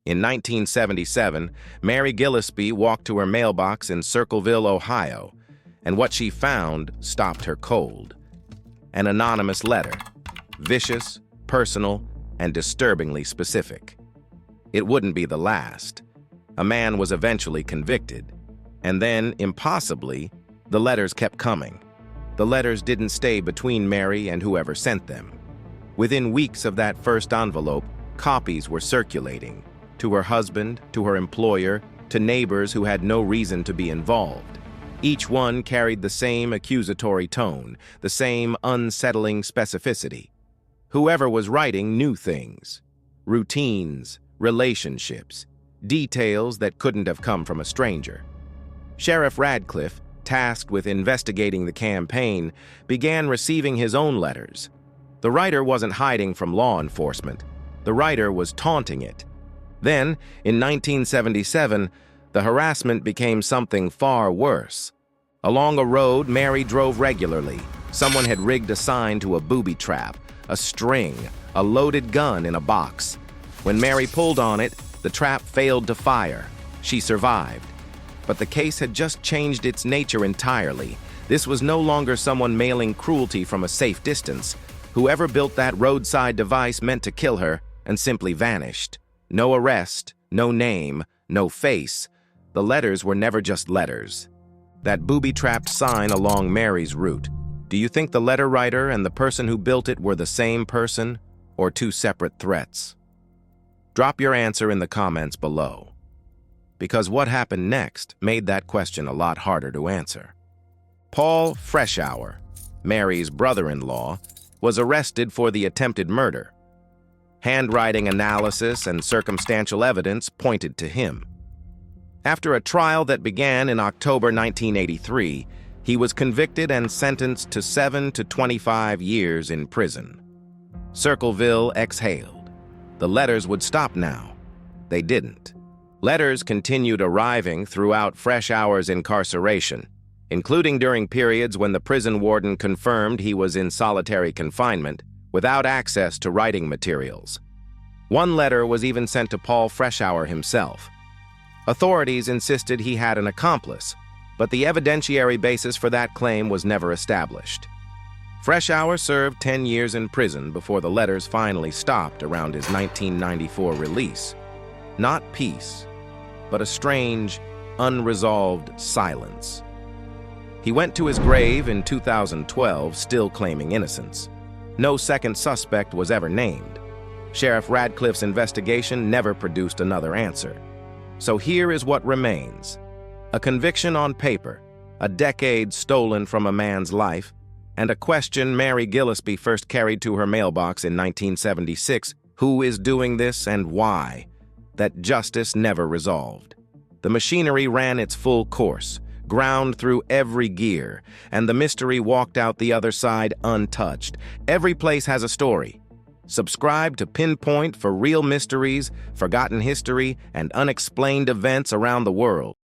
In 1977, Mary Gillispie walked to her mailbox in Circleville, Ohio, and what she found stopped her cold. An anonymous letter, vicious, personal, and disturbingly specific. It wouldn't be the last. A man was eventually convicted, and then, impossibly, the letters kept coming. The letters didn't stay between Mary and whoever sent them. Within weeks of that first envelope, copies were circulating, to her husband, to her employer, to neighbors who had no reason to be involved. Each one carried the same accusatory tone, the same unsettling specificity. Whoever was writing knew things, routines, relationships, details that couldn't have come from a stranger. Sheriff Radcliffe, tasked with investigating the campaign, began receiving his own letters. The writer wasn't hiding from law enforcement. The writer was taunting it. Then, in 1977, the harassment became something far worse. Along a road Mary drove regularly, someone had rigged a sign to a booby trap, a string, a loaded gun in a box. When Mary pulled on it, the trap failed to fire. She survived. But the case had just changed its nature entirely. This was no longer someone mailing cruelty from a safe distance. Whoever built that roadside device meant to kill her and simply vanished. No arrest, no name, no face. The letters were never just letters. That booby-trapped sign along Mary's route. Do you think the letter writer and the person who built it were the same person, or two separate threats? Drop your answer in the comments below. Because what happened next made that question a lot harder to answer. Paul Freshour, Mary's brother-in-law, was arrested for the attempted murder. Handwriting analysis and circumstantial evidence pointed to him. After a trial that began in October 1983, he was convicted and sentenced to 7 to 25 years in prison. Circleville exhaled. The letters would stop now. They didn't. Letters continued arriving throughout Freshour's incarceration, including during periods when the prison warden confirmed he was in solitary confinement, without access to writing materials. One letter was even sent to Paul Freshour himself. Authorities insisted he had an accomplice, but the evidentiary basis for that claim was never established. Freshour served 10 years in prison before the letters finally stopped around his 1994 release. Not peace, but a strange, unresolved silence. He went to his grave in 2012 still claiming innocence. No second suspect was ever named. Sheriff Radcliffe's investigation never produced another answer. So here is what remains. A conviction on paper, a decade stolen from a man's life, and a question Mary Gillispie first carried to her mailbox in 1976, who is doing this and why, that justice never resolved. The machinery ran its full course, ground through every gear, and the mystery walked out the other side untouched. Every place has a story. Subscribe to PinPoint for real mysteries, forgotten history, and unexplained events around the world.